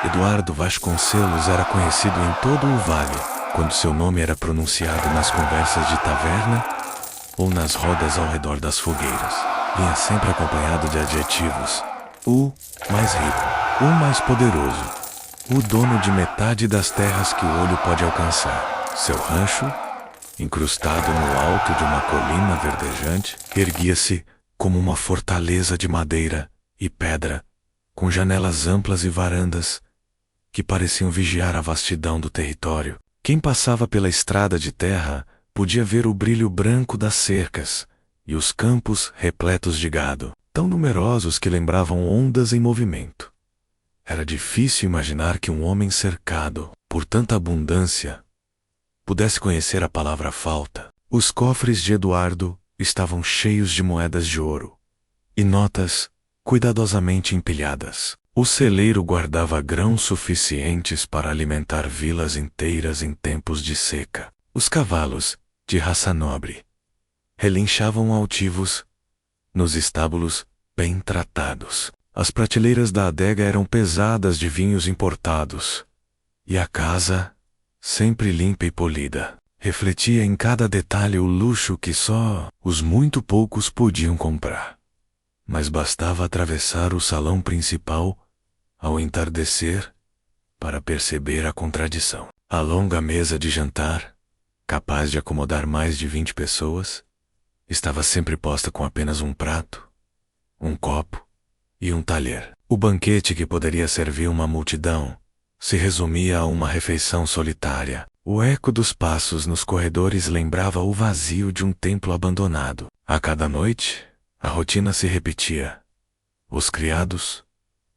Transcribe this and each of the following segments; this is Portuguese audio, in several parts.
Eduardo Vasconcelos era conhecido em todo o vale, quando seu nome era pronunciado nas conversas de taverna ou nas rodas ao redor das fogueiras. Vinha sempre acompanhado de adjetivos: o mais rico, o mais poderoso, o dono de metade das terras que o olho pode alcançar. Seu rancho, incrustado no alto de uma colina verdejante, erguia-se como uma fortaleza de madeira e pedra, com janelas amplas e varandas que pareciam vigiar a vastidão do território. Quem passava pela estrada de terra podia ver o brilho branco das cercas e os campos repletos de gado, tão numerosos que lembravam ondas em movimento. Era difícil imaginar que um homem cercado por tanta abundância pudesse conhecer a palavra falta. Os cofres de Eduardo estavam cheios de moedas de ouro e notas cuidadosamente empilhadas. O celeiro guardava grãos suficientes para alimentar vilas inteiras em tempos de seca. Os cavalos, de raça nobre, relinchavam altivos nos estábulos bem tratados. As prateleiras da adega eram pesadas de vinhos importados, e a casa, sempre limpa e polida, refletia em cada detalhe o luxo que só os muito poucos podiam comprar. Mas bastava atravessar o salão principal ao entardecer para perceber a contradição. A longa mesa de jantar, capaz de acomodar mais de 20 pessoas, estava sempre posta com apenas um prato, um copo e um talher. O banquete que poderia servir uma multidão se resumia a uma refeição solitária. O eco dos passos nos corredores lembrava o vazio de um templo abandonado. A cada noite, a rotina se repetia. Os criados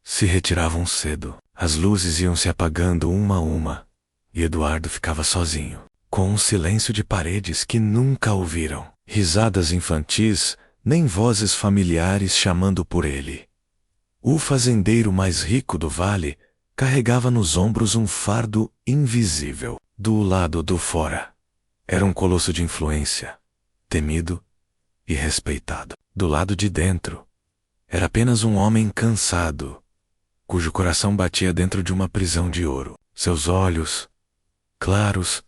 se retiravam cedo. As luzes iam se apagando uma a uma, e Eduardo ficava sozinho, com um silêncio de paredes que nunca ouviram. Risadas infantis, nem vozes familiares chamando por ele. O fazendeiro mais rico do vale carregava nos ombros um fardo invisível. Do lado do fora, era um colosso de influência, temido e respeitado. Do lado de dentro, era apenas um homem cansado, cujo coração batia dentro de uma prisão de ouro. Seus olhos, claros,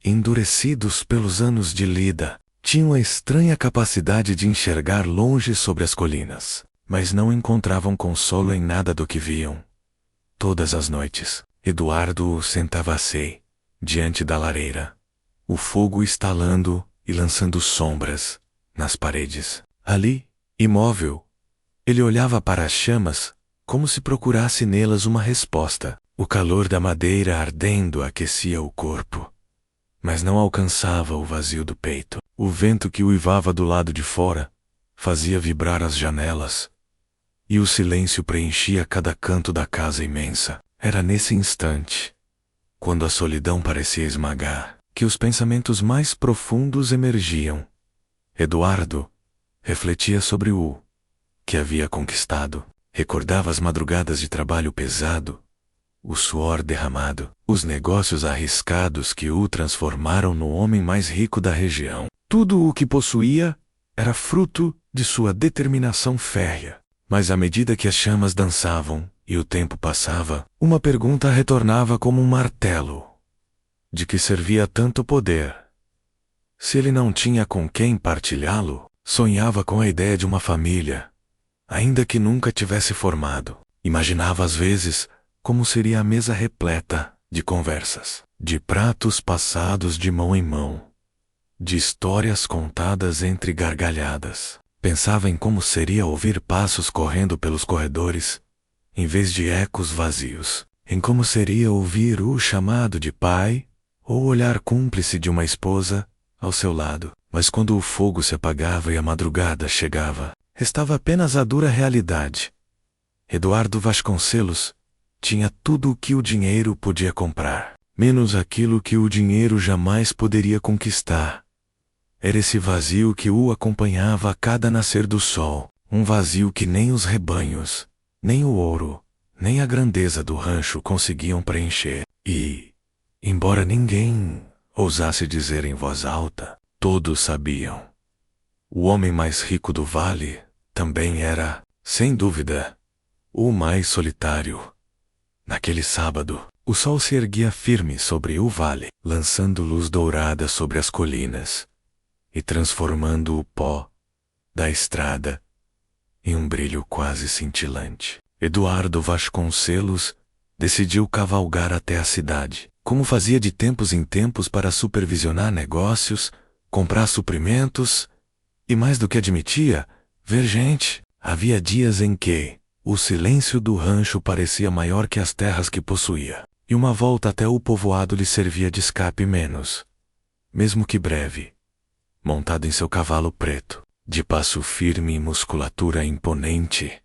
endurecidos pelos anos de lida, tinham a estranha capacidade de enxergar longe sobre as colinas, mas não encontravam consolo em nada do que viam. Todas as noites, Eduardo sentava-se diante da lareira, o fogo estalando e lançando sombras nas paredes. Ali, imóvel, ele olhava para as chamas como se procurasse nelas uma resposta. O calor da madeira ardendo aquecia o corpo, mas não alcançava o vazio do peito. O vento que uivava do lado de fora fazia vibrar as janelas, e o silêncio preenchia cada canto da casa imensa. Era nesse instante, quando a solidão parecia esmagar, que os pensamentos mais profundos emergiam. Eduardo refletia sobre o que havia conquistado, recordava as madrugadas de trabalho pesado, o suor derramado, os negócios arriscados que o transformaram no homem mais rico da região. Tudo o que possuía era fruto de sua determinação férrea. Mas à medida que as chamas dançavam e o tempo passava, uma pergunta retornava como um martelo. De que servia tanto poder? Se ele não tinha com quem partilhá-lo, sonhava com a ideia de uma família, ainda que nunca tivesse formado. Imaginava às vezes como seria a mesa repleta de conversas, de pratos passados de mão em mão, de histórias contadas entre gargalhadas. Pensava em como seria ouvir passos correndo pelos corredores, em vez de ecos vazios. Em como seria ouvir o chamado de pai, ou o olhar cúmplice de uma esposa ao seu lado. Mas quando o fogo se apagava e a madrugada chegava, restava apenas a dura realidade. Eduardo Vasconcelos tinha tudo o que o dinheiro podia comprar, menos aquilo que o dinheiro jamais poderia conquistar. Era esse vazio que o acompanhava a cada nascer do sol, um vazio que nem os rebanhos, nem o ouro, nem a grandeza do rancho conseguiam preencher. E, embora ninguém ousasse dizer em voz alta, todos sabiam. O homem mais rico do vale também era, sem dúvida, o mais solitário Naquele sábado, o sol se erguia firme sobre o vale, lançando luz dourada sobre as colinas e transformando o pó da estrada em um brilho quase cintilante. Eduardo Vasconcelos decidiu cavalgar até a cidade, como fazia de tempos em tempos para supervisionar negócios, comprar suprimentos e, mais do que admitia, ver gente. Havia dias em que o silêncio do rancho parecia maior que as terras que possuía, e uma volta até o povoado lhe servia de escape menos, mesmo que breve. Montado em seu cavalo preto, de passo firme e musculatura imponente,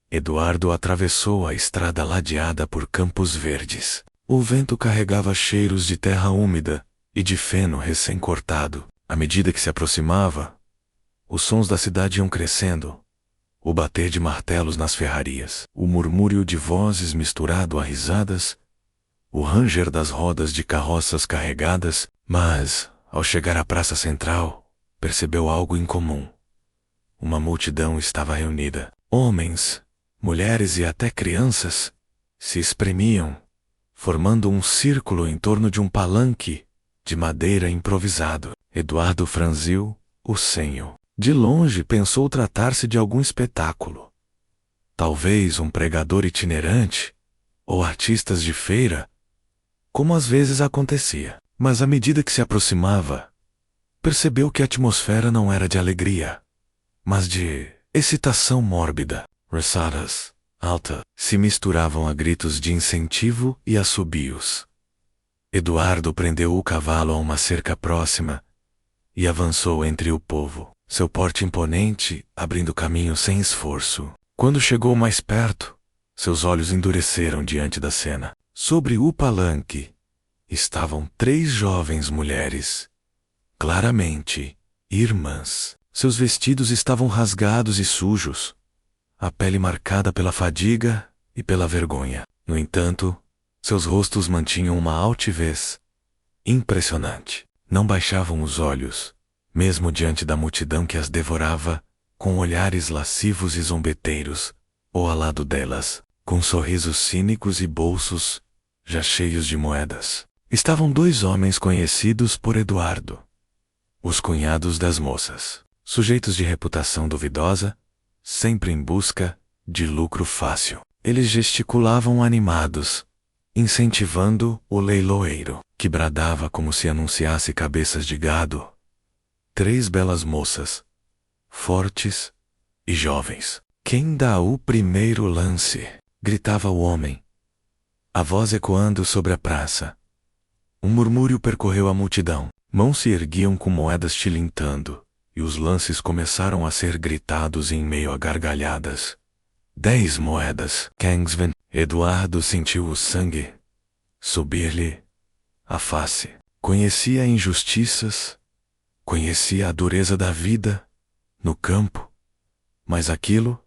Eduardo atravessou a estrada ladeada por campos verdes. O vento carregava cheiros de terra úmida e de feno recém-cortado. À medida que se aproximava, os sons da cidade iam crescendo. O bater de martelos nas ferrarias, o murmúrio de vozes misturado a risadas, o ranger das rodas de carroças carregadas. Mas, ao chegar à praça central, percebeu algo incomum. Uma multidão estava reunida. Homens, mulheres e até crianças se espremiam, formando um círculo em torno de um palanque de madeira improvisado. Eduardo franziu o senho. De longe pensou tratar-se de algum espetáculo. Talvez um pregador itinerante, ou artistas de feira, como às vezes acontecia. Mas à medida que se aproximava, percebeu que a atmosfera não era de alegria, mas de excitação mórbida. Risadas altas se misturavam a gritos de incentivo e assobios. Eduardo prendeu o cavalo a uma cerca próxima e avançou entre o povo, seu porte imponente abrindo caminho sem esforço. Quando chegou mais perto, seus olhos endureceram diante da cena. Sobre o palanque estavam 3 jovens mulheres, claramente irmãs. Seus vestidos estavam rasgados e sujos, a pele marcada pela fadiga e pela vergonha. No entanto, seus rostos mantinham uma altivez impressionante. Não baixavam os olhos, mesmo diante da multidão que as devorava, com olhares lascivos e zombeteiros, ou ao lado delas, com sorrisos cínicos e bolsos já cheios de moedas. Estavam 2 homens conhecidos por Eduardo, os cunhados das moças, sujeitos de reputação duvidosa, sempre em busca de lucro fácil. Eles gesticulavam animados, incentivando o leiloeiro, que bradava como se anunciasse cabeças de gado. 3 belas moças, fortes e jovens. Quem dá o primeiro lance? Gritava o homem, a voz ecoando sobre a praça. Um murmúrio percorreu a multidão. Mãos se erguiam com moedas tilintando, e os lances começaram a ser gritados em meio a gargalhadas. 10 moedas. Kingsman. Eduardo sentiu o sangue subir-lhe a face. Conhecia injustiças, conhecia a dureza da vida no campo, mas aquilo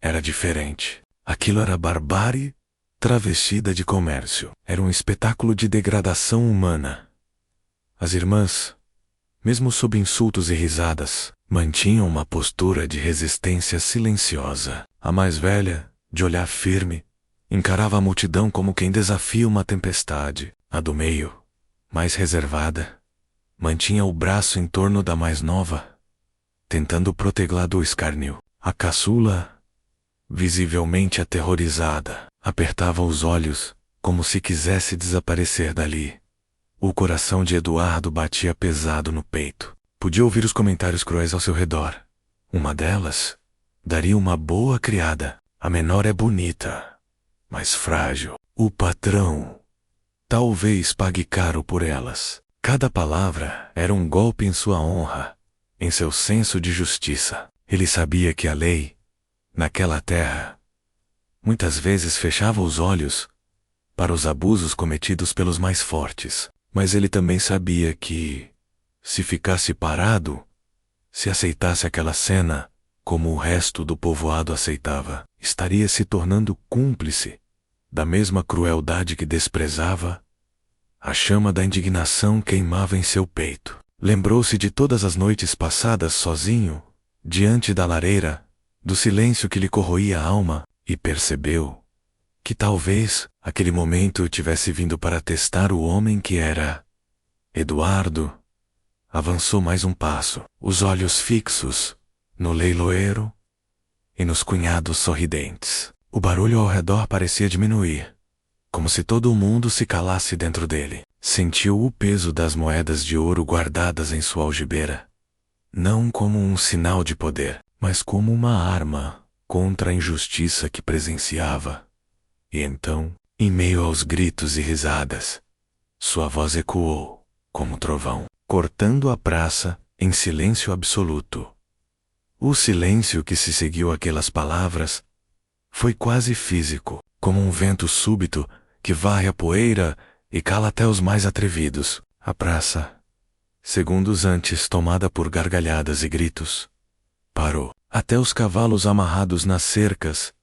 era diferente. Aquilo era barbárie travestida de comércio. Era um espetáculo de degradação humana. As irmãs, mesmo sob insultos e risadas, mantinham uma postura de resistência silenciosa. A mais velha, de olhar firme, encarava a multidão como quem desafia uma tempestade. A do meio, mais reservada, mantinha o braço em torno da mais nova, tentando protegê-la do escárnio. A caçula, visivelmente aterrorizada, apertava os olhos, como se quisesse desaparecer dali. O coração de Eduardo batia pesado no peito. Podia ouvir os comentários cruéis ao seu redor. Uma delas daria uma boa criada. A menor é bonita, mas frágil. O patrão talvez pague caro por elas. Cada palavra era um golpe em sua honra, em seu senso de justiça. Ele sabia que a lei, naquela terra, muitas vezes fechava os olhos para os abusos cometidos pelos mais fortes. Mas ele também sabia que, se ficasse parado, se aceitasse aquela cena como o resto do povoado aceitava, estaria se tornando cúmplice da mesma crueldade que desprezava. A chama da indignação queimava em seu peito. Lembrou-se de todas as noites passadas sozinho, diante da lareira, do silêncio que lhe corroía a alma, e percebeu que talvez aquele momento tivesse vindo para testar o homem que era Eduardo, avançou mais um passo, os olhos fixos no leiloeiro e nos cunhados sorridentes. O barulho ao redor parecia diminuir, como se todo o mundo se calasse dentro dele. Sentiu o peso das moedas de ouro guardadas em sua algibeira, não como um sinal de poder, mas como uma arma contra a injustiça que presenciava. E então, em meio aos gritos e risadas, sua voz ecoou, como trovão, cortando a praça em silêncio absoluto. O silêncio que se seguiu àquelas palavras foi quase físico, como um vento súbito que varre a poeira e cala até os mais atrevidos. A praça, segundos antes tomada por gargalhadas e gritos, parou. Até os cavalos amarrados nas cercas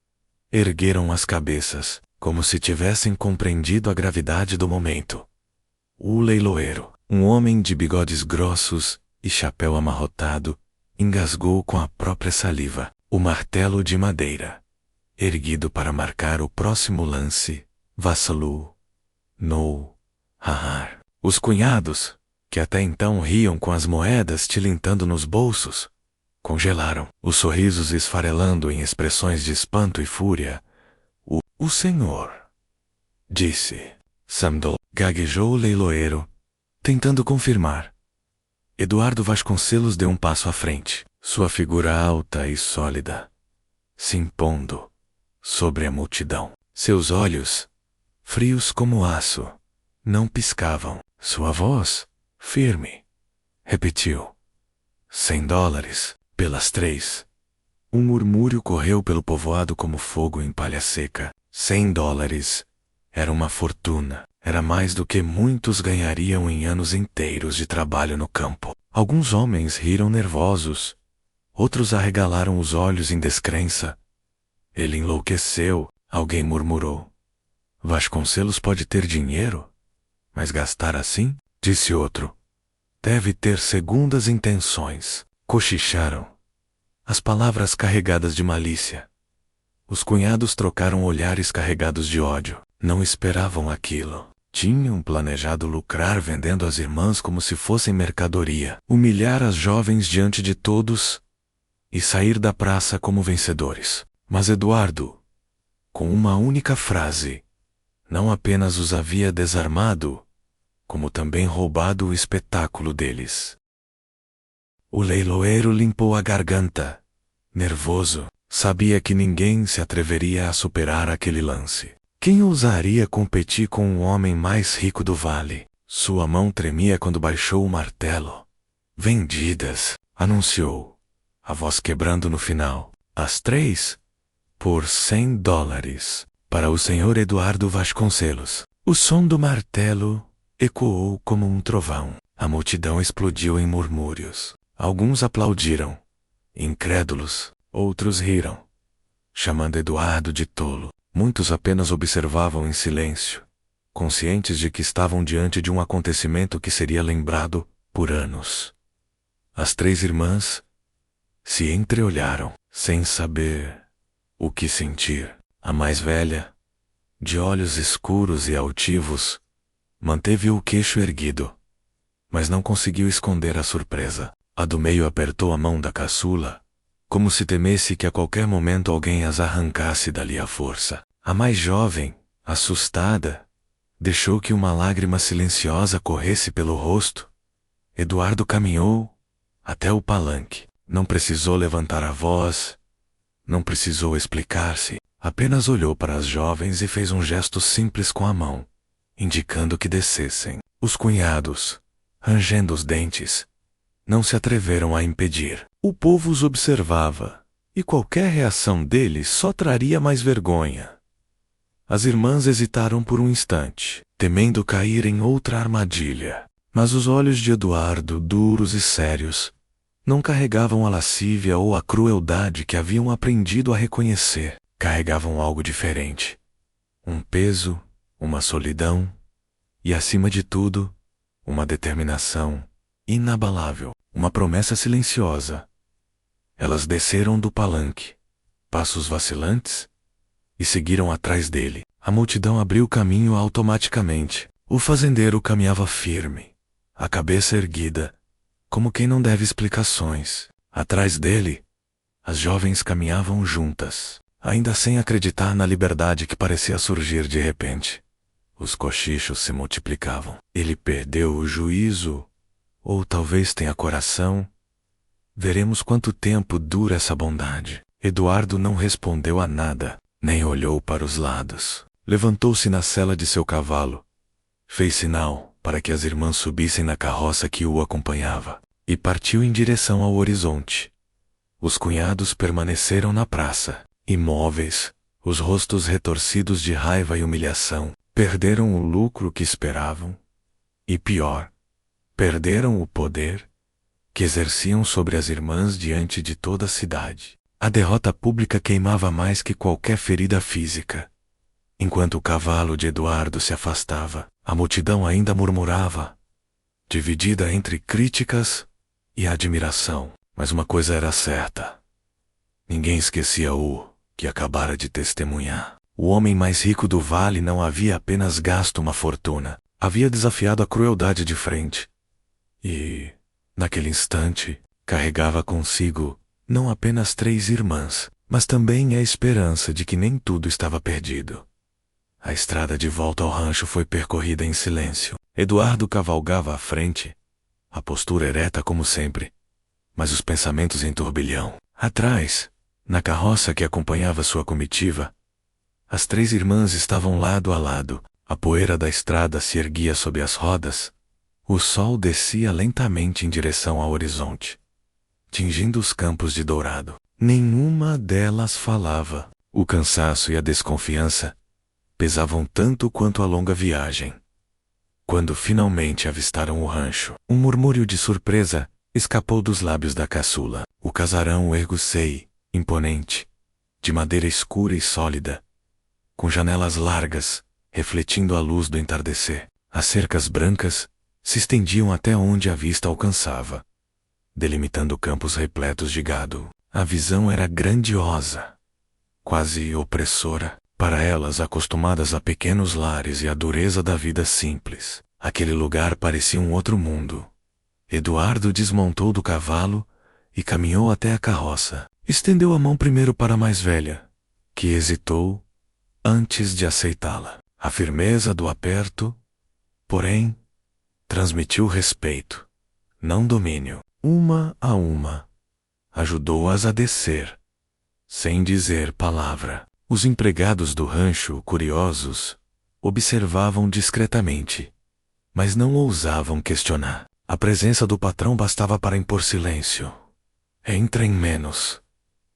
ergueram as cabeças, como se tivessem compreendido a gravidade do momento. O leiloeiro, um homem de bigodes grossos e chapéu amarrotado, engasgou com a própria saliva. O martelo de madeira, erguido para marcar o próximo lance, vacilou no rarrar. Os cunhados, que até então riam com as moedas tilintando nos bolsos, congelaram, os sorrisos esfarelando em expressões de espanto e fúria. O senhor, disse Samdol, gaguejou o leiloeiro, tentando confirmar. Eduardo Vasconcelos deu um passo à frente, sua figura alta e sólida, se impondo sobre a multidão. Seus olhos, frios como aço, não piscavam. Sua voz, firme, repetiu: $100 pelas 3. Um murmúrio correu pelo povoado como fogo em palha seca. $100 era uma fortuna. Era mais do que muitos ganhariam em anos inteiros de trabalho no campo. Alguns homens riram nervosos, outros arregalaram os olhos em descrença. Ele enlouqueceu, alguém murmurou. Vasconcelos pode ter dinheiro, mas gastar assim? Disse outro. Deve ter segundas intenções. Cochicharam. As palavras carregadas de malícia. Os cunhados trocaram olhares carregados de ódio. Não esperavam aquilo. Tinham planejado lucrar vendendo as irmãs como se fossem mercadoria, humilhar as jovens diante de todos e sair da praça como vencedores. Mas Eduardo, com uma única frase, não apenas os havia desarmado, como também roubado o espetáculo deles. O leiloeiro limpou a garganta. Nervoso, sabia que ninguém se atreveria a superar aquele lance. Quem ousaria competir com o homem mais rico do vale? Sua mão tremia quando baixou o martelo. Vendidas, anunciou, a voz quebrando no final. As 3, por $100, para o senhor Eduardo Vasconcelos. O som do martelo ecoou como um trovão. A multidão explodiu em murmúrios. Alguns aplaudiram, incrédulos, outros riram, chamando Eduardo de tolo. Muitos apenas observavam em silêncio, conscientes de que estavam diante de um acontecimento que seria lembrado por anos. As 3 irmãs se entreolharam, sem saber o que sentir. A mais velha, de olhos escuros e altivos, manteve o queixo erguido, mas não conseguiu esconder a surpresa. A do meio apertou a mão da caçula, como se temesse que a qualquer momento alguém as arrancasse dali à força. A mais jovem, assustada, deixou que uma lágrima silenciosa corresse pelo rosto. Eduardo caminhou até o palanque. Não precisou levantar a voz, não precisou explicar-se, apenas olhou para as jovens e fez um gesto simples com a mão, indicando que descessem. Os cunhados, rangendo os dentes, não se atreveram a impedir. O povo os observava, e qualquer reação deles só traria mais vergonha. As irmãs hesitaram por um instante, temendo cair em outra armadilha. Mas os olhos de Eduardo, duros e sérios, não carregavam a lascívia ou a crueldade que haviam aprendido a reconhecer. Carregavam algo diferente. Um peso, uma solidão e, acima de tudo, uma determinação inabalável, uma promessa silenciosa. Elas desceram do palanque, passos vacilantes, e seguiram atrás dele. A multidão abriu caminho automaticamente. O fazendeiro caminhava firme, a cabeça erguida, como quem não deve explicações. Atrás dele, as jovens caminhavam juntas, ainda sem acreditar na liberdade que parecia surgir de repente. Os cochichos se multiplicavam. Ele perdeu o juízo, ou talvez tenha coração. Veremos quanto tempo dura essa bondade. Eduardo não respondeu a nada, nem olhou para os lados. Levantou-se na sela de seu cavalo, fez sinal para que as irmãs subissem na carroça que o acompanhava, e partiu em direção ao horizonte. Os cunhados permaneceram na praça, imóveis, os rostos retorcidos de raiva e humilhação. Perderam o lucro que esperavam, e pior, perderam o poder que exerciam sobre as irmãs diante de toda a cidade. A derrota pública queimava mais que qualquer ferida física. Enquanto o cavalo de Eduardo se afastava, a multidão ainda murmurava, dividida entre críticas e admiração. Mas uma coisa era certa: ninguém esquecia o que acabara de testemunhar. O homem mais rico do vale não havia apenas gasto uma fortuna, havia desafiado a crueldade de frente. E, naquele instante, carregava consigo não apenas 3 irmãs, mas também a esperança de que nem tudo estava perdido. A estrada de volta ao rancho foi percorrida em silêncio. Eduardo cavalgava à frente, a postura ereta como sempre, mas os pensamentos em turbilhão. Atrás, na carroça que acompanhava sua comitiva, as 3 irmãs estavam lado a lado. A poeira da estrada se erguia sob as rodas. O sol descia lentamente em direção ao horizonte, tingindo os campos de dourado. Nenhuma delas falava. O cansaço e a desconfiança pesavam tanto quanto a longa viagem. Quando finalmente avistaram o rancho, um murmúrio de surpresa escapou dos lábios da caçula. O casarão erguei, imponente, de madeira escura e sólida, com janelas largas, refletindo a luz do entardecer. As cercas brancas se estendiam até onde a vista alcançava, delimitando campos repletos de gado. A visão era grandiosa, quase opressora, para elas acostumadas a pequenos lares e à dureza da vida simples. Aquele lugar parecia um outro mundo. Eduardo desmontou do cavalo e caminhou até a carroça. Estendeu a mão primeiro para a mais velha, que hesitou antes de aceitá-la. A firmeza do aperto, porém, transmitiu respeito, não domínio. Uma a uma, ajudou-as a descer, sem dizer palavra. Os empregados do rancho, curiosos, observavam discretamente, mas não ousavam questionar. A presença do patrão bastava para impor silêncio. Entrem menos,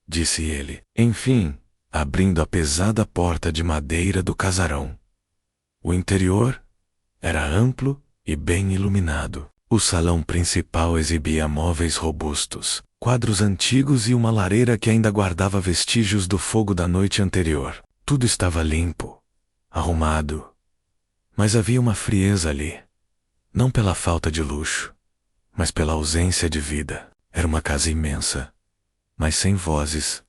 disse ele, enfim, abrindo a pesada porta de madeira do casarão. O interior era amplo e bem iluminado. O salão principal exibia móveis robustos, quadros antigos e uma lareira que ainda guardava vestígios do fogo da noite anterior. Tudo estava limpo, arrumado, mas havia uma frieza ali, não pela falta de luxo, mas pela ausência de vida. Era uma casa imensa, mas sem vozes,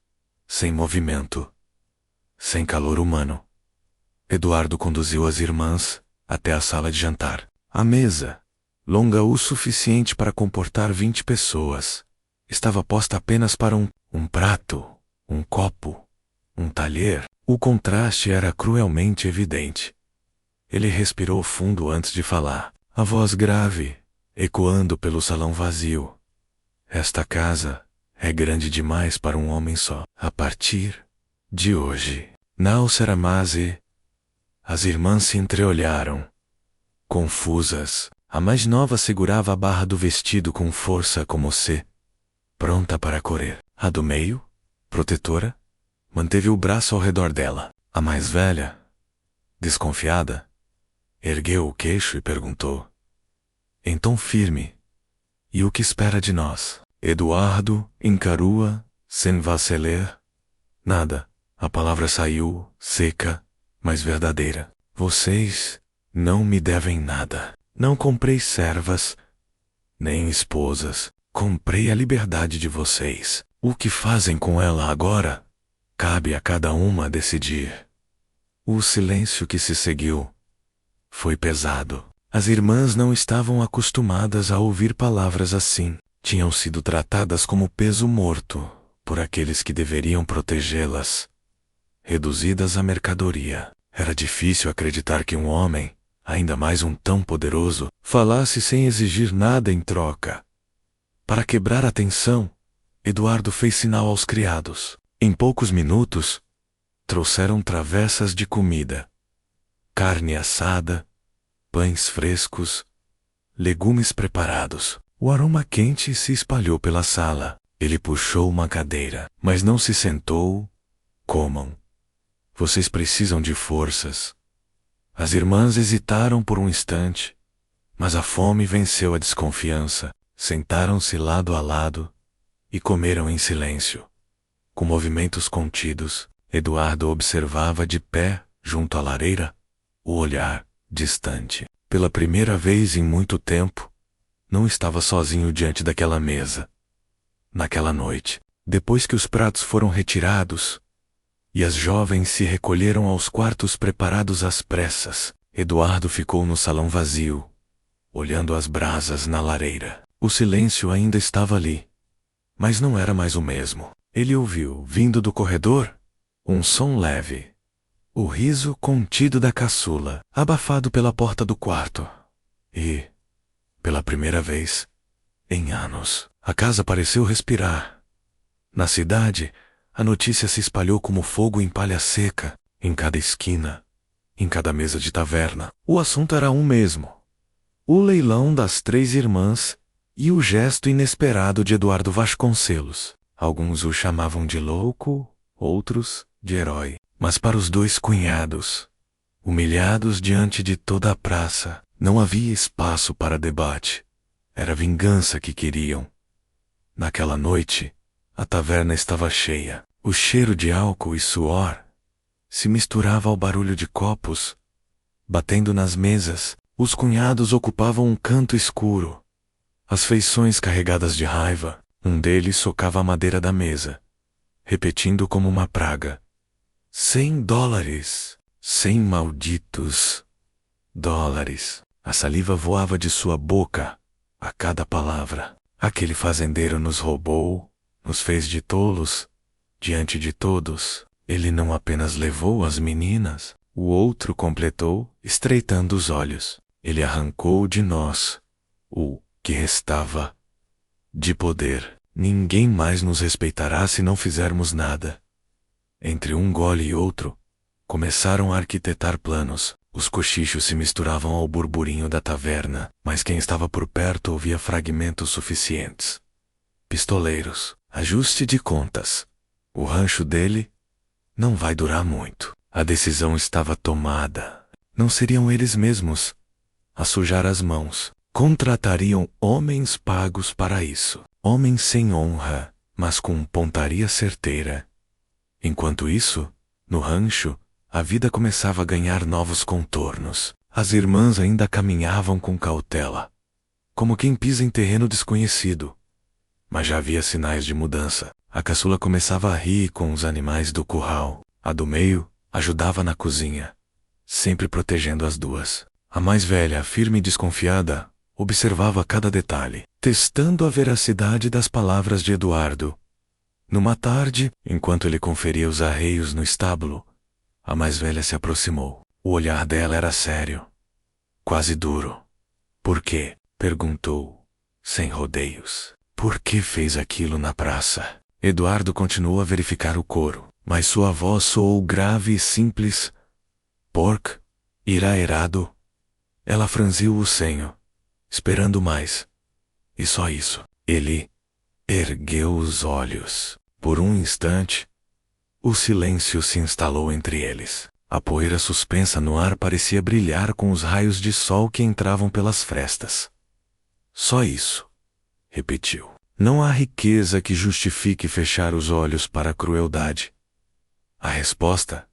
sem movimento, sem calor humano. Eduardo conduziu as irmãs até a sala de jantar. A mesa, longa o suficiente para comportar 20 pessoas, estava posta apenas para um prato, um copo, um talher. O contraste era cruelmente evidente. Ele respirou fundo antes de falar, a voz grave, ecoando pelo salão vazio. Esta casa é grande demais para um homem só. A partir de hoje, não será mais. As irmãs se entreolharam, confusas. A mais nova segurava a barra do vestido com força como se, pronta para correr. A do meio, protetora, manteve o braço ao redor dela. A mais velha, desconfiada, ergueu o queixo e perguntou, em tom firme, e o que espera de nós? Eduardo encarou-a, sem vacilar. Nada. A palavra saiu, seca, mas verdadeira. Vocês não me devem nada. Não comprei servas, nem esposas. Comprei a liberdade de vocês. O que fazem com ela agora, cabe a cada uma decidir. O silêncio que se seguiu foi pesado. As irmãs não estavam acostumadas a ouvir palavras assim. Tinham sido tratadas como peso morto por aqueles que deveriam protegê-las, reduzidas à mercadoria. Era difícil acreditar que um homem, ainda mais um tão poderoso, falasse sem exigir nada em troca. Para quebrar a tensão, Eduardo fez sinal aos criados. Em poucos minutos, trouxeram travessas de comida, carne assada, pães frescos, legumes preparados. O aroma quente se espalhou pela sala. Ele puxou uma cadeira, mas não se sentou. Comam. Vocês precisam de forças. As irmãs hesitaram por um instante, mas a fome venceu a desconfiança. Sentaram-se lado a lado e comeram em silêncio. Com movimentos contidos, Eduardo observava de pé, junto à lareira, o olhar distante. Pela primeira vez em muito tempo, não estava sozinho diante daquela mesa. Naquela noite, depois que os pratos foram retirados e as jovens se recolheram aos quartos preparados às pressas, Eduardo ficou no salão vazio, olhando as brasas na lareira. O silêncio ainda estava ali, mas não era mais o mesmo. Ele ouviu, vindo do corredor, um som leve. O riso contido da caçula, abafado pela porta do quarto. E, pela primeira vez, em anos, a casa pareceu respirar. Na cidade, a notícia se espalhou como fogo em palha seca, em cada esquina, em cada mesa de taverna. O assunto era um mesmo: o leilão das 3 irmãs e o gesto inesperado de Eduardo Vasconcelos. Alguns o chamavam de louco, outros de herói. Mas para os 2 cunhados, humilhados diante de toda a praça, não havia espaço para debate. Era vingança que queriam. Naquela noite, a taverna estava cheia. O cheiro de álcool e suor se misturava ao barulho de copos batendo nas mesas. Os cunhados ocupavam um canto escuro, as feições carregadas de raiva. Um deles socava a madeira da mesa, repetindo como uma praga: $100, 100 malditos dólares. A saliva voava de sua boca a cada palavra. Aquele fazendeiro nos roubou, nos fez de tolos, diante de todos. Ele não apenas levou as meninas, o outro completou, estreitando os olhos. Ele arrancou de nós o que restava de poder. Ninguém mais nos respeitará se não fizermos nada. Entre um gole e outro, começaram a arquitetar planos. Os cochichos se misturavam ao burburinho da taverna, mas quem estava por perto ouvia fragmentos suficientes. Pistoleiros, ajuste de contas. O rancho dele não vai durar muito. A decisão estava tomada. Não seriam eles mesmos a sujar as mãos. Contratariam homens pagos para isso. Homens sem honra, mas com pontaria certeira. Enquanto isso, no rancho, a vida começava a ganhar novos contornos. As irmãs ainda caminhavam com cautela, como quem pisa em terreno desconhecido. Mas já havia sinais de mudança. A caçula começava a rir com os animais do curral. A do meio ajudava na cozinha, sempre protegendo as 2. A mais velha, firme e desconfiada, observava cada detalhe, testando a veracidade das palavras de Eduardo. Numa tarde, enquanto ele conferia os arreios no estábulo, a mais velha se aproximou. O olhar dela era sério, quase duro. "Por quê?", perguntou, sem rodeios. "Por que fez aquilo na praça?" Eduardo continuou a verificar o couro, mas sua voz soou grave e simples. "Pork, irá errado." Ela franziu o senho, esperando mais. E só isso. Ele ergueu os olhos. Por um instante, o silêncio se instalou entre eles. A poeira suspensa no ar parecia brilhar com os raios de sol que entravam pelas frestas. "Só isso", repetiu. "Não há riqueza que justifique fechar os olhos para a crueldade." A resposta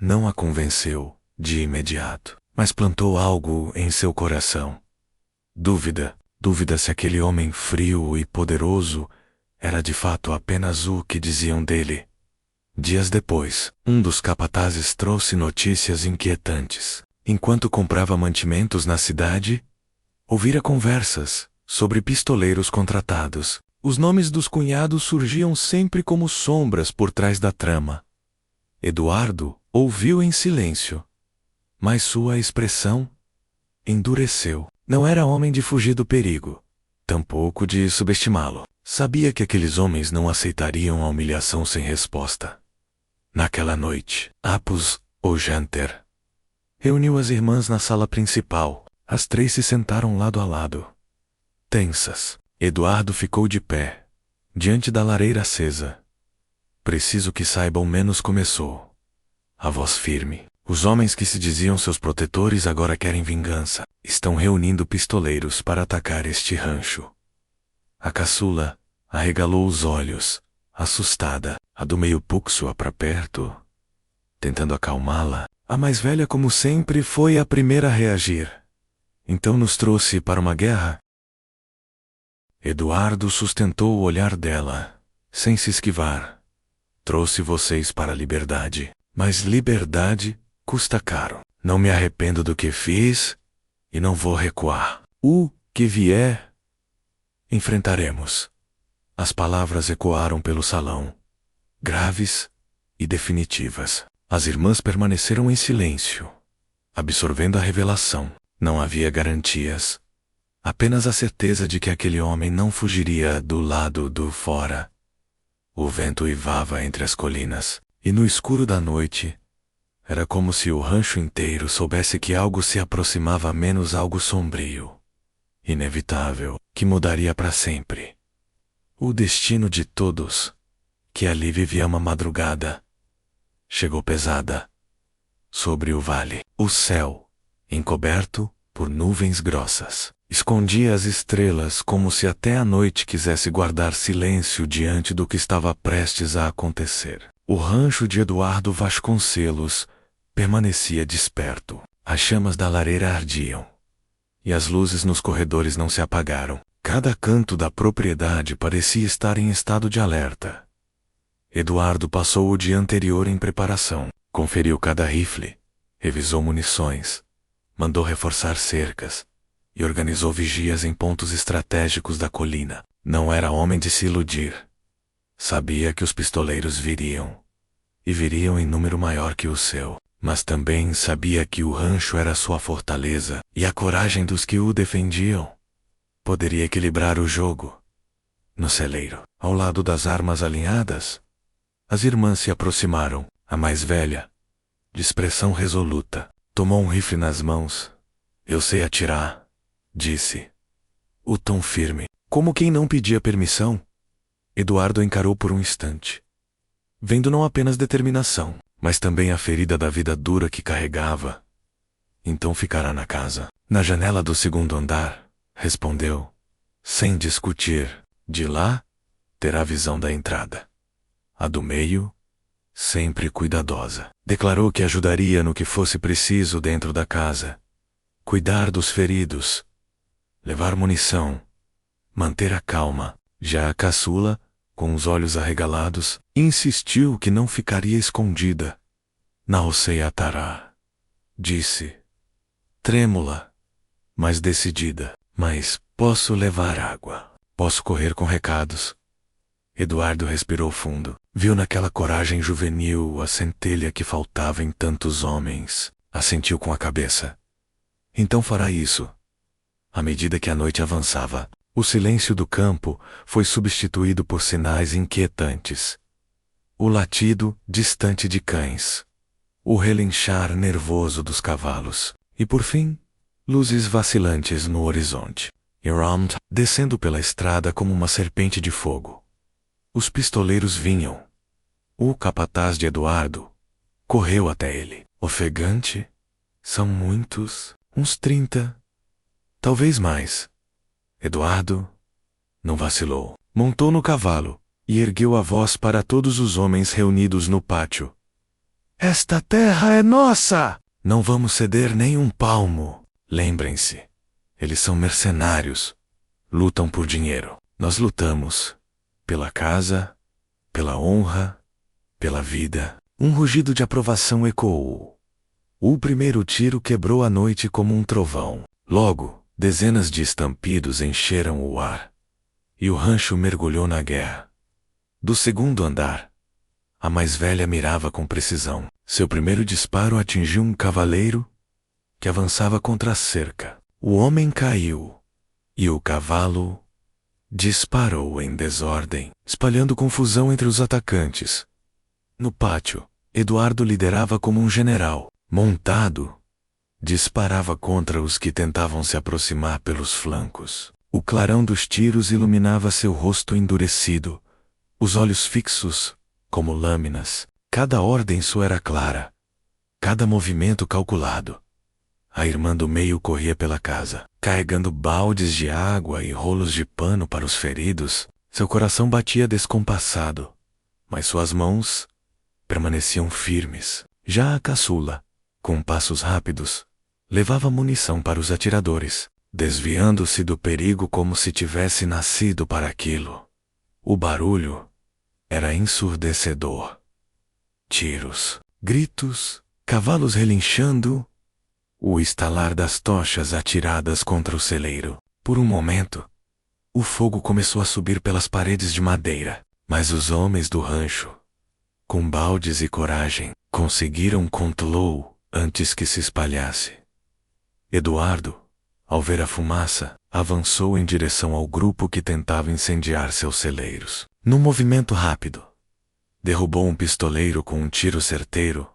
não a convenceu de imediato, mas plantou algo em seu coração. Dúvida se aquele homem frio e poderoso era de fato apenas o que diziam dele. Dias depois, um dos capatazes trouxe notícias inquietantes. Enquanto comprava mantimentos na cidade, ouvira conversas sobre pistoleiros contratados. Os nomes dos cunhados surgiam sempre como sombras por trás da trama. Eduardo ouviu em silêncio, mas sua expressão endureceu. Não era homem de fugir do perigo, tampouco de subestimá-lo. Sabia que aqueles homens não aceitariam a humilhação sem resposta. Naquela noite, após o jantar, reuniu as irmãs na sala principal. As três se sentaram lado a lado, tensas. Eduardo ficou de pé, diante da lareira acesa. Preciso que saibam, menos começou. A voz firme. Os homens que se diziam seus protetores agora querem vingança. Estão reunindo pistoleiros para atacar este rancho. A caçula arregalou os olhos, assustada. A do meio puxou-a para perto, tentando acalmá-la. A mais velha, como sempre, foi a primeira a reagir. Então nos trouxe para uma guerra? Eduardo sustentou o olhar dela, sem se esquivar. Trouxe vocês para a liberdade, mas liberdade custa caro. Não me arrependo do que fiz e não vou recuar. O que vier, enfrentaremos. As palavras ecoaram pelo salão, graves e definitivas. As irmãs permaneceram em silêncio, absorvendo a revelação. Não havia garantias, apenas a certeza de que aquele homem não fugiria do lado do fora. O vento uivava entre as colinas, e no escuro da noite, era como se o rancho inteiro soubesse que algo se aproximava, menos algo sombrio, inevitável, que mudaria para sempre o destino de todos que ali vivia. Uma madrugada chegou pesada sobre o vale. O céu, encoberto por nuvens grossas, escondia as estrelas, como se até a noite quisesse guardar silêncio diante do que estava prestes a acontecer. O rancho de Eduardo Vasconcelos permanecia desperto. As chamas da lareira ardiam, e as luzes nos corredores não se apagaram. Cada canto da propriedade parecia estar em estado de alerta. Eduardo passou o dia anterior em preparação. Conferiu cada rifle, revisou munições, mandou reforçar cercas e organizou vigias em pontos estratégicos da colina. Não era homem de se iludir. Sabia que os pistoleiros viriam, e viriam em número maior que o seu. Mas também sabia que o rancho era sua fortaleza, e a coragem dos que o defendiam poderia equilibrar o jogo. No celeiro, ao lado das armas alinhadas, as irmãs se aproximaram. A mais velha, de expressão resoluta, tomou um rifle nas mãos. Eu sei atirar, disse. O tom firme, como quem não pedia permissão. Eduardo encarou por um instante, vendo não apenas determinação, mas também a ferida da vida dura que carregava. Então ficará na casa, na janela do segundo andar, respondeu, sem discutir. De lá, terá visão da entrada. A do meio, sempre cuidadosa. Declarou que ajudaria no que fosse preciso dentro da casa. Cuidar dos feridos, levar munição, manter a calma. Já a caçula, com os olhos arregalados, insistiu que não ficaria escondida. Não sei atará, disse, trêmula, mas decidida. Mas posso levar água, posso correr com recados. Eduardo respirou fundo. Viu naquela coragem juvenil a centelha que faltava em tantos homens. Assentiu com a cabeça. Então fará isso. À medida que a noite avançava, o silêncio do campo foi substituído por sinais inquietantes. O latido distante de cães, o relinchar nervoso dos cavalos, e por fim, luzes vacilantes no horizonte. Iram descendo pela estrada como uma serpente de fogo. Os pistoleiros vinham. O capataz de Eduardo correu até ele. Ofegante, são muitos, uns 30, talvez mais. Eduardo não vacilou. Montou no cavalo e ergueu a voz para todos os homens reunidos no pátio. Esta terra é nossa! Não vamos ceder nem um palmo. Lembrem-se, eles são mercenários. Lutam por dinheiro. Nós lutamos pela casa, pela honra pela vida. Um rugido de aprovação ecoou. O primeiro tiro quebrou a noite como um trovão. Logo, dezenas de estampidos encheram o ar. E o rancho mergulhou na guerra. Do segundo andar, a mais velha mirava com precisão. Seu primeiro disparo atingiu um cavaleiro que avançava contra a cerca. O homem caiu, e o cavalo disparou em desordem, espalhando confusão entre os atacantes. No pátio, Eduardo liderava como um general. Montado, disparava contra os que tentavam se aproximar pelos flancos. O clarão dos tiros iluminava seu rosto endurecido, os olhos fixos, como lâminas. Cada ordem sua era clara, cada movimento calculado. A irmã do meio corria pela casa, carregando baldes de água e rolos de pano para os feridos. Seu coração batia descompassado, mas suas mãos permaneciam firmes. Já a caçula, com passos rápidos, levava munição para os atiradores, desviando-se do perigo como se tivesse nascido para aquilo. O barulho era ensurdecedor. Tiros, gritos, cavalos relinchando, o estalar das tochas atiradas contra o celeiro. Por um momento, o fogo começou a subir pelas paredes de madeira, mas os homens do rancho, com baldes e coragem, conseguiram controlá-lo antes que se espalhasse. Eduardo, ao ver a fumaça, avançou em direção ao grupo que tentava incendiar seus celeiros. Num movimento rápido, derrubou um pistoleiro com um tiro certeiro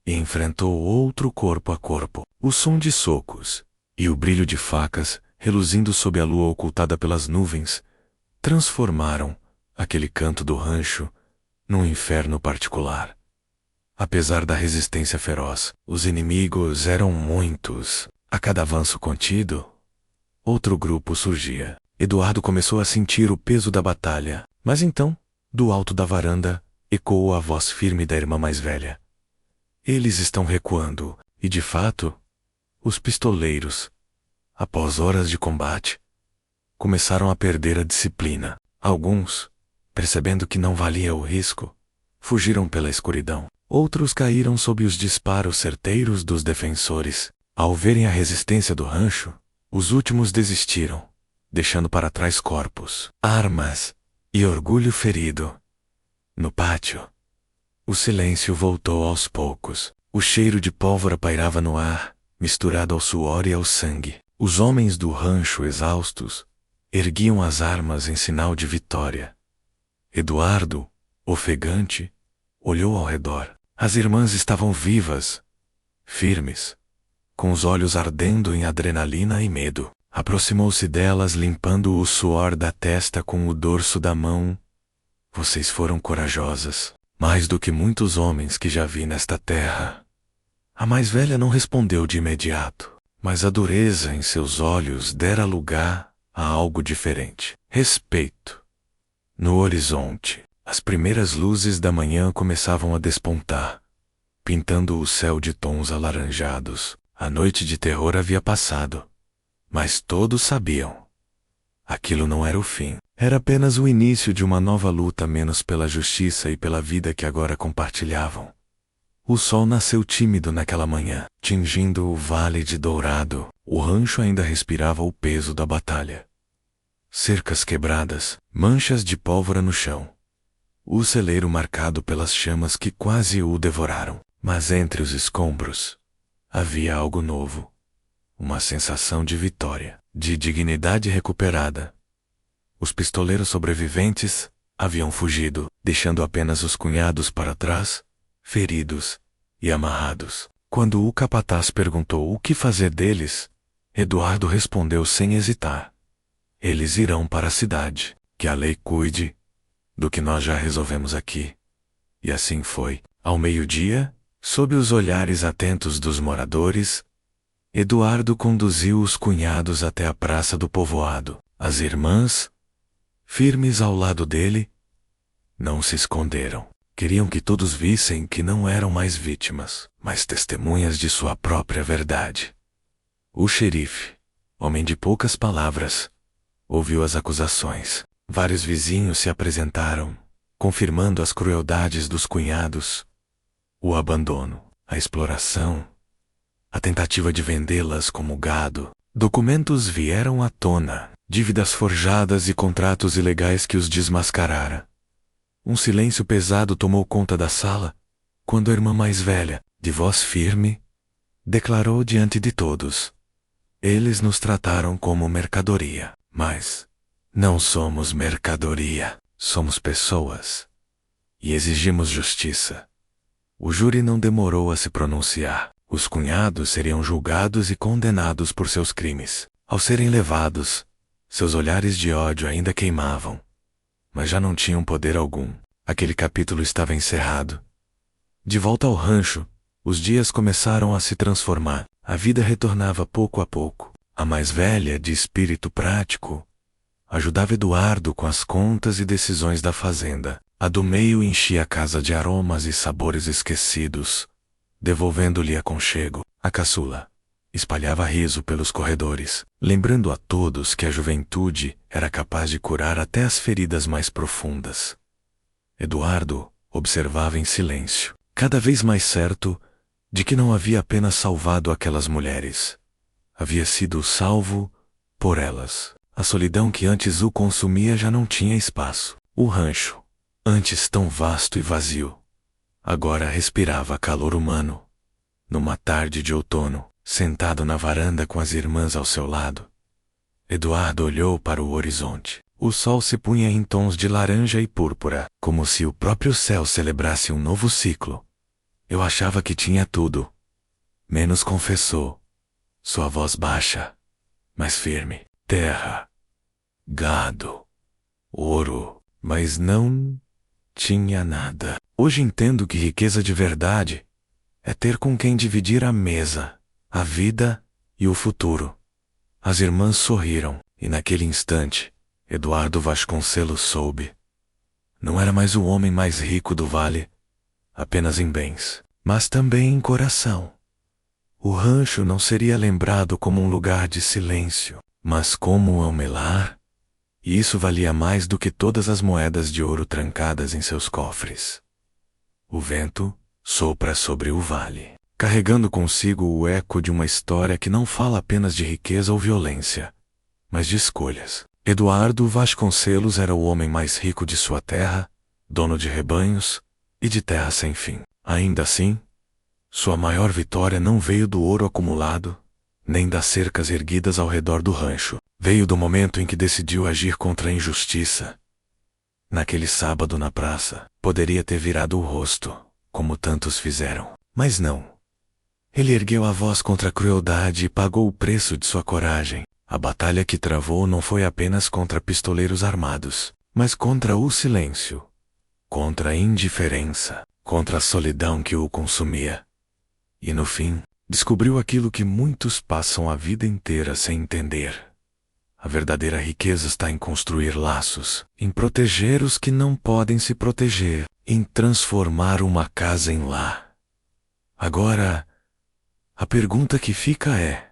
e enfrentou outro corpo a corpo. O som de socos e o brilho de facas, reluzindo sob a lua ocultada pelas nuvens, transformaram aquele canto do rancho num inferno particular. Apesar da resistência feroz, os inimigos eram muitos. A cada avanço contido, outro grupo surgia. Eduardo começou a sentir o peso da batalha, mas então, do alto da varanda, ecoou a voz firme da irmã mais velha. Eles estão recuando, e de fato, os pistoleiros, após horas de combate, começaram a perder a disciplina. Alguns, percebendo que não valia o risco, fugiram pela escuridão. Outros caíram sob os disparos certeiros dos defensores. Ao verem a resistência do rancho, os últimos desistiram, deixando para trás corpos, armas e orgulho ferido. No pátio, o silêncio voltou aos poucos. O cheiro de pólvora pairava no ar, misturado ao suor e ao sangue. Os homens do rancho, exaustos, erguiam as armas em sinal de vitória. Eduardo, ofegante, olhou ao redor. As irmãs estavam vivas, firmes, com os olhos ardendo em adrenalina e medo. Aproximou-se delas, limpando o suor da testa com o dorso da mão. Vocês foram corajosas, mais do que muitos homens que já vi nesta terra. A mais velha não respondeu de imediato, mas a dureza em seus olhos dera lugar a algo diferente. Respeito. No horizonte, as primeiras luzes da manhã começavam a despontar, pintando o céu de tons alaranjados. A noite de terror havia passado, mas todos sabiam. Aquilo não era o fim. Era apenas o início de uma nova luta, menos pela justiça e pela vida que agora compartilhavam. O sol nasceu tímido naquela manhã, tingindo o vale de dourado. O rancho ainda respirava o peso da batalha. Cercas quebradas, manchas de pólvora no chão. O celeiro marcado pelas chamas que quase o devoraram. Mas entre os escombros, havia algo novo. Uma sensação de vitória, de dignidade recuperada. Os pistoleiros sobreviventes haviam fugido, deixando apenas os cunhados para trás, feridos e amarrados. Quando o capataz perguntou o que fazer deles, Eduardo respondeu sem hesitar: eles irão para a cidade, que a lei cuide do que nós já resolvemos aqui. E assim foi. Ao meio-dia, sob os olhares atentos dos moradores, Eduardo conduziu os cunhados até a praça do povoado. As irmãs, firmes ao lado dele, não se esconderam. Queriam que todos vissem que não eram mais vítimas, mas testemunhas de sua própria verdade. O xerife, homem de poucas palavras, ouviu as acusações. Vários vizinhos se apresentaram, confirmando as crueldades dos cunhados, o abandono, a exploração, a tentativa de vendê-las como gado. Documentos vieram à tona, dívidas forjadas e contratos ilegais que os desmascarara. Um silêncio pesado tomou conta da sala, quando a irmã mais velha, de voz firme, declarou diante de todos: eles nos trataram como mercadoria, mas não somos mercadoria, somos pessoas. E exigimos justiça. O júri não demorou a se pronunciar. Os cunhados seriam julgados e condenados por seus crimes. Ao serem levados, seus olhares de ódio ainda queimavam, mas já não tinham poder algum. Aquele capítulo estava encerrado. De volta ao rancho, os dias começaram a se transformar. A vida retornava pouco a pouco. A mais velha, de espírito prático, ajudava Eduardo com as contas e decisões da fazenda. A do meio enchia a casa de aromas e sabores esquecidos, devolvendo-lhe aconchego. A caçula espalhava riso pelos corredores, lembrando a todos que a juventude era capaz de curar até as feridas mais profundas. Eduardo observava em silêncio, cada vez mais certo de que não havia apenas salvado aquelas mulheres. Havia sido salvo por elas. A solidão que antes o consumia já não tinha espaço. O rancho, antes tão vasto e vazio, agora respirava calor humano. Numa tarde de outono, sentado na varanda com as irmãs ao seu lado, Eduardo olhou para o horizonte. O sol se punha em tons de laranja e púrpura, como se o próprio céu celebrasse um novo ciclo. Eu achava que tinha tudo, menos confessou, sua voz baixa, mas firme. Terra, gado, ouro, mas não tinha nada. Hoje entendo que riqueza de verdade é ter com quem dividir a mesa, a vida e o futuro. As irmãs sorriram, e naquele instante, Eduardo Vasconcelos soube. Não era mais o homem mais rico do vale, apenas em bens, mas também em coração. O rancho não seria lembrado como um lugar de silêncio, mas como um lar, e isso valia mais do que todas as moedas de ouro trancadas em seus cofres. O vento sopra sobre o vale, carregando consigo o eco de uma história que não fala apenas de riqueza ou violência, mas de escolhas. Eduardo Vasconcelos era o homem mais rico de sua terra, dono de rebanhos e de terra sem fim. Ainda assim, sua maior vitória não veio do ouro acumulado, nem das cercas erguidas ao redor do rancho. Veio do momento em que decidiu agir contra a injustiça. Naquele sábado na praça, poderia ter virado o rosto, como tantos fizeram, mas não. Ele ergueu a voz contra a crueldade e pagou o preço de sua coragem. A batalha que travou não foi apenas contra pistoleiros armados, mas contra o silêncio, contra a indiferença, contra a solidão que o consumia. E no fim, descobriu aquilo que muitos passam a vida inteira sem entender. A verdadeira riqueza está em construir laços, em proteger os que não podem se proteger, em transformar uma casa em lar. Agora, a pergunta que fica é: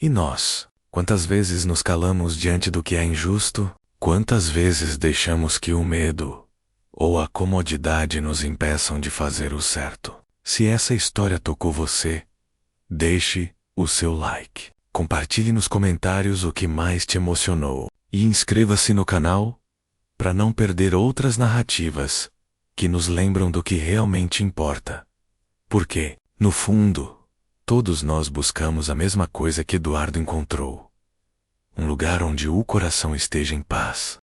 e nós? Quantas vezes nos calamos diante do que é injusto? Quantas vezes deixamos que o medo ou a comodidade nos impeçam de fazer o certo? Se essa história tocou você, deixe o seu like. Compartilhe nos comentários o que mais te emocionou. E inscreva-se no canal para não perder outras narrativas que nos lembram do que realmente importa. Porque, no fundo, todos nós buscamos a mesma coisa que Eduardo encontrou. Um lugar onde o coração esteja em paz.